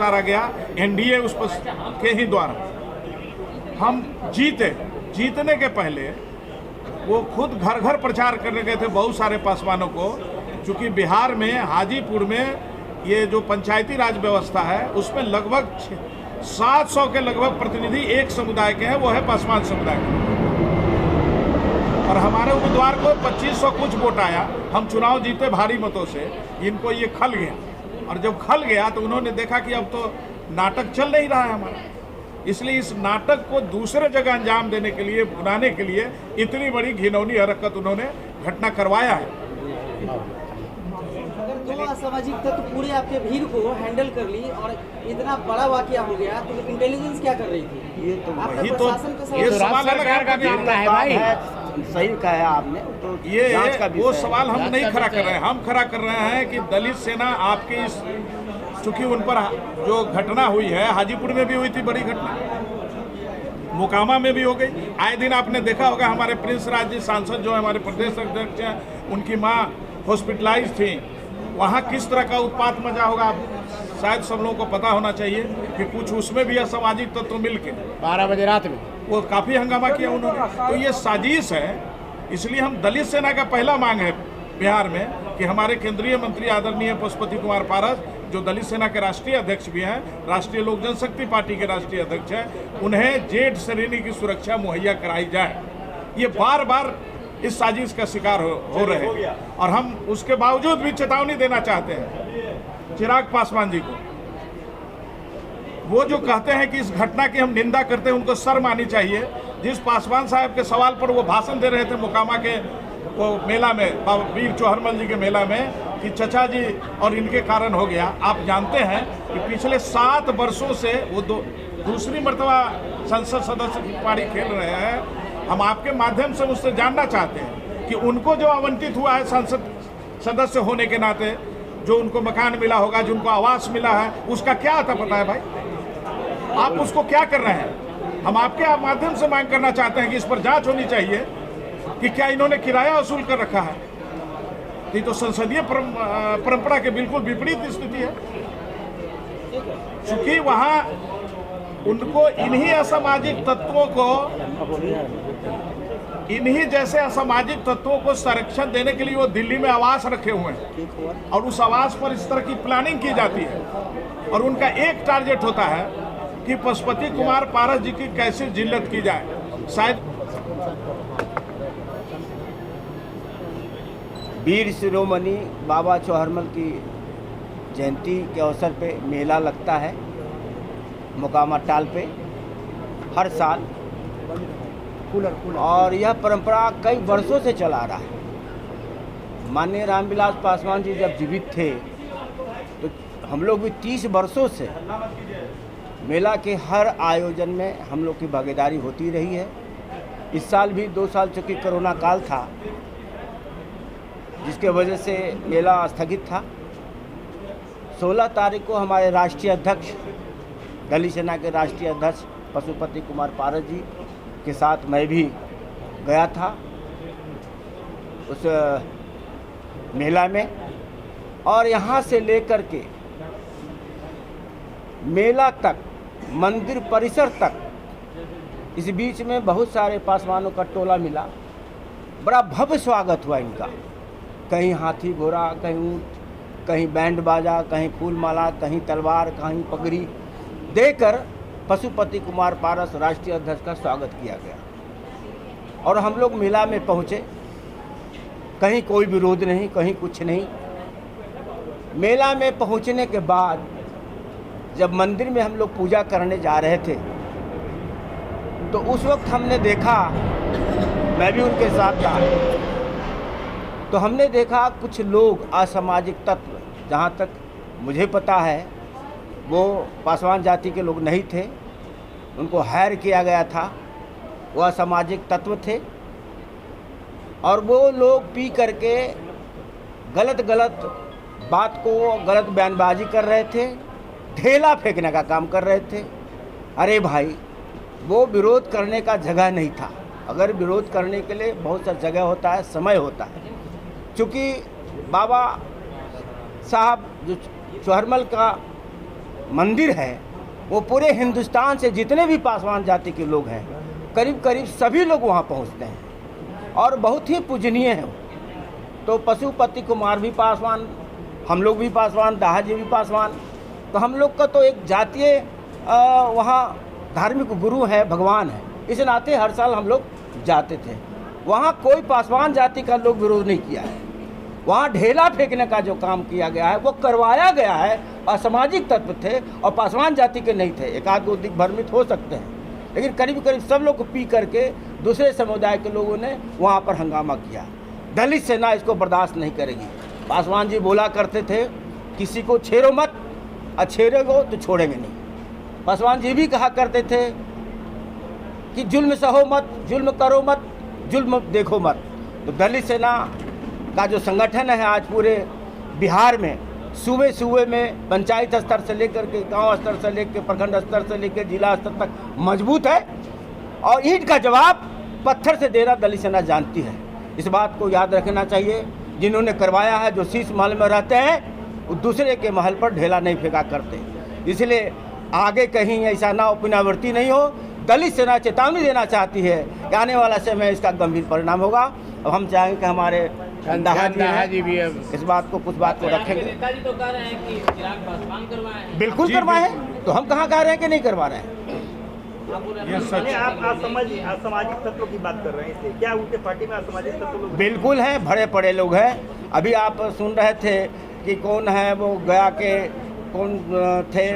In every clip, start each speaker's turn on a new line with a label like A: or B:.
A: उतारा गया एनडीए उस पर के ही द्वारा। हम जीतने के पहले वो खुद घर घर प्रचार करने गए थे बहुत सारे पासवानों को, चूँकि बिहार में हाजीपुर में ये जो पंचायती राज व्यवस्था है उसमें लगभग 700 के लगभग प्रतिनिधि एक समुदाय के हैं, वो है पासवान समुदाय के। और हमारे उम्मीदवार को 2500 कुछ वोट आया, हम चुनाव जीते भारी मतों से, इनको ये खल गया। और जब खल गया तो उन्होंने देखा कि अब तो नाटक चल नहीं रहा है हमारा, इसलिए इस नाटक को दूसरे जगह अंजाम देने के लिए, बुलाने के लिए इतनी बड़ी घिनौनी हरकत उन्होंने घटना करवाया है।
B: अगर दो असामाजिक तत्व पूरे आपके भीड़ को हैंडल कर ली और इतना बड़ा वाकया हो गया तो इंटेलिजेंस क्या कर रही थी?
A: ये तो
B: वही तो
A: ये सवाल
C: है भाई, सही कहा है आपने। तो
A: ये वो सवाल हम नहीं खड़ा कर रहे हैं, हम खड़ा कर रहे हैं कि दलित सेना आपके इस, चूंकि उन पर जो घटना हुई है हाजीपुर में भी हुई थी, बड़ी घटना मोकामा में भी हो गई। आए दिन आपने देखा होगा हमारे प्रिंस राज जी सांसद जो हमारे प्रदेश अध्यक्ष हैं, उनकी माँ हॉस्पिटलाइज थी, वहाँ किस तरह का उत्पात मचा होगा शायद सब लोगों को पता होना चाहिए कि कुछ उसमें भी असामाजिक तत्व तो मिल के
C: 12 बजे रात में
A: वो काफ़ी हंगामा किया उन्होंने। तो ये साजिश है, इसलिए हम दलित सेना का पहला मांग है बिहार में कि हमारे केंद्रीय मंत्री आदरणीय पशुपति कुमार पारस, जो दलित सेना के राष्ट्रीय अध्यक्ष भी हैं, राष्ट्रीय लोक जनशक्ति पार्टी के राष्ट्रीय अध्यक्ष हैं, उन्हें जेड श्रेणी की सुरक्षा मुहैया कराई जाए। ये बार बार इस साजिश का शिकार हो रहे हैं और हम उसके बावजूद भी चेतावनी देना चाहते हैं चिराग पासवान जी को। वो जो कहते हैं कि इस घटना की हम निंदा करते हैं, उनको शर्म आनी चाहिए। जिस पासवान साहब के सवाल पर वो भाषण दे रहे थे मोकामा के वो मेला में, बाबा वीर चौहरमल जी के मेला में, कि चचा जी और इनके कारण हो गया। आप जानते हैं कि पिछले 7 वर्षों से वो दूसरी मर्तबा संसद सदस्य की पारी खेल रहे हैं। हम आपके माध्यम से उससे जानना चाहते हैं कि उनको जो आवंटित हुआ है संसद सदस्य होने के नाते, जो उनको मकान मिला होगा, जो उनको आवास मिला है, उसका क्या आता पता है भाई? आप उसको क्या कर रहे हैं? हम आपके माध्यम से मांग करना चाहते हैं कि इस पर जांच होनी चाहिए कि क्या इन्होंने किराया वसूल कर रखा है। ये तो संसदीय परंपरा के बिल्कुल विपरीत स्थिति है, क्योंकि वहाँ उनको इन्हीं असामाजिक तत्वों को, इन्हीं जैसे असामाजिक तत्वों को संरक्षण देने के लिए वो दिल्ली में आवास रखे हुए हैं और उस आवास पर इस तरह की प्लानिंग की जाती है और उनका एक टारगेट होता है कि पशुपति कुमार पारस जी की कैसे जिल्लत की जाए। शायद
D: वीर शिरोमणि बाबा चौहरमल की जयंती के अवसर पे मेला लगता है मोकामा टाल पे हर साल, और यह परंपरा कई वर्षों से चला आ रहा है। माननीय रामविलास पासवान जी जब जीवित थे तो हम लोग भी 30 वर्षों से मेला के हर आयोजन में हम लोग की भागीदारी होती रही है। इस साल भी 2 साल चूँकि कोरोना काल था, जिसके वजह से मेला स्थगित था। 16 तारीख को हमारे राष्ट्रीय अध्यक्ष, दलित सेना के राष्ट्रीय अध्यक्ष पशुपति कुमार पारस जी के साथ मैं भी गया था उस मेला में, और यहाँ से लेकर के मेला तक, मंदिर परिसर तक, इस बीच में बहुत सारे पासवानों का टोला मिला। बड़ा भव्य स्वागत हुआ इनका, कहीं हाथी घोड़ा, कहीं ऊँट, कहीं बैंड बाजा, कहीं फूल माला, कहीं तलवार, कहीं पगड़ी देकर पशुपति कुमार पारस राष्ट्रीय अध्यक्ष का स्वागत किया गया। और हम लोग मेला में पहुँचे, कहीं कोई विरोध नहीं, कहीं कुछ नहीं। मेला में पहुँचने के बाद जब मंदिर में हम लोग पूजा करने जा रहे थे तो उस वक्त हमने देखा, मैं भी उनके साथ था, तो हमने देखा कुछ लोग असामाजिक तत्व, जहाँ तक मुझे पता है वो पासवान जाति के लोग नहीं थे, उनको हायर किया गया था, वो असामाजिक तत्व थे और वो लोग पी करके गलत बात को, गलत बयानबाजी कर रहे थे, ढेला फेंकने का काम कर रहे थे। अरे भाई, वो विरोध करने का जगह नहीं था। अगर विरोध करने के लिए बहुत सा जगह होता है, समय होता है। चूँकि बाबा साहब जो चौहरमल का मंदिर है वो पूरे हिंदुस्तान से जितने भी पासवान जाति के लोग हैं करीब करीब सभी लोग वहाँ पहुँचते हैं और बहुत ही पूजनीय है। तो पशुपति कुमार भी पासवान, हम लोग भी पासवान, दाहा जी भी पासवान, तो हम लोग का तो एक जातीय वहाँ धार्मिक गुरु है, भगवान है, इस नाते हर साल हम लोग जाते थे। वहाँ कोई पासवान जाति का लोग विरोध नहीं किया है। वहाँ ढेला फेंकने का जो काम किया गया है वो करवाया गया है, असामाजिक तत्व थे और पासवान जाति के नहीं थे। एक आध दो दिग्भ्रमित हो सकते हैं, लेकिन करीब करीब सब लोग को पी करके दूसरे समुदाय के लोगों ने वहाँ पर हंगामा किया। दलित सेना इसको बर्दाश्त नहीं करेगी। पासवान जी बोला करते थे किसी को छेड़ो मत, और छेड़ोगे तो छोड़ेंगे नहीं। पासवान जी भी कहा करते थे कि जुल्म सहो मत, जुल्म करो मत, जुल्म देखो मत। तो दलित सेना का जो संगठन है आज पूरे बिहार में सूबे सूबे में पंचायत स्तर से लेकर के गांव स्तर से लेकर प्रखंड स्तर से लेकर जिला स्तर तक मजबूत है और ईंट का जवाब पत्थर से देना दलित सेना जानती है। इस बात को याद रखना चाहिए। जिन्होंने करवाया है, जो शीश महल में रहते हैं वो दूसरे के महल पर ढेला नहीं फेंका करते। इसलिए आगे कहीं ऐसा ना पुनरावृत्ति नहीं हो। दलित सेना चेतावनी देना चाहती है कि आने वाला समय इसका गंभीर परिणाम होगा। अब हम चाहेंगे कि हमारे दाहा जी भी इस बात को कुछ बात को रखेंगे।
E: नेताजी तो कह रहे हैं कि चिराग पासवान करवाए हैं।
D: बिल्कुल करवाए हैं, तो हम कहाँ कह रहे हैं कि नहीं करवा रहे हैं।
A: ये सच
C: आप असामाजिक तत्वों की बात कर रहे हैं, इसलिए क्या उनके पार्टी में असामाजिक तत्व लोग?
D: बिल्कुल हैं, बड़े पड़े लोग हैं। अभी आप सुन रहे थे कि कौन है वो गया के कौन थे,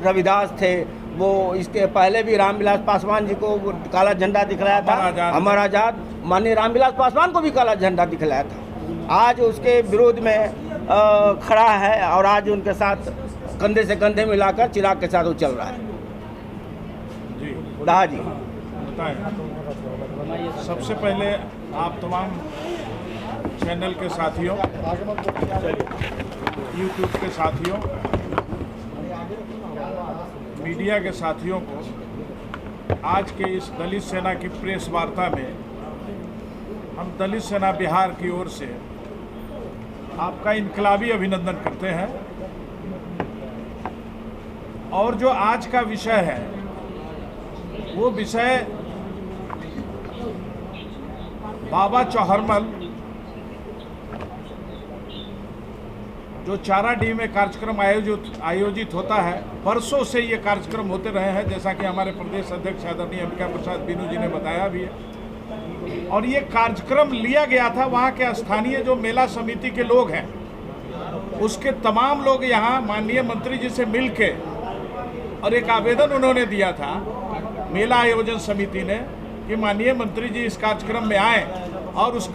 D: रविदास थे। वो इसके पहले भी रामविलास पासवान जी को काला झंडा दिखलाया था, अमर आजाद। माननीय रामविलास पासवान को भी काला झंडा दिखलाया था। आज उसके विरोध में खड़ा है और आज उनके साथ कंधे से कंधे मिलाकर चिराग के साथ वो चल रहा है। दाहा जी
A: बताएं। सबसे पहले आप तमाम चैनल के साथियों, यूट्यूब के साथियों, मीडिया के साथियों को आज के इस दलित सेना की प्रेस वार्ता में हम दलित सेना बिहार की ओर से आपका इनकलाबी अभिनंदन करते हैं। और जो आज का विषय है वो विषय बाबा चौहरमल जो चाराडीह में कार्यक्रम आयोजित होता है, वर्षों से ये कार्यक्रम होते रहे हैं, जैसा कि हमारे प्रदेश अध्यक्ष आदरणीय अंबिका प्रसाद बीनू जी ने बताया भी है। और ये कार्यक्रम लिया गया था वहाँ के स्थानीय जो मेला समिति के लोग हैं उसके तमाम लोग यहाँ माननीय मंत्री जी से मिल के और एक आवेदन उन्होंने दिया था मेला आयोजन समिति ने कि माननीय मंत्री जी इस कार्यक्रम में आए और उस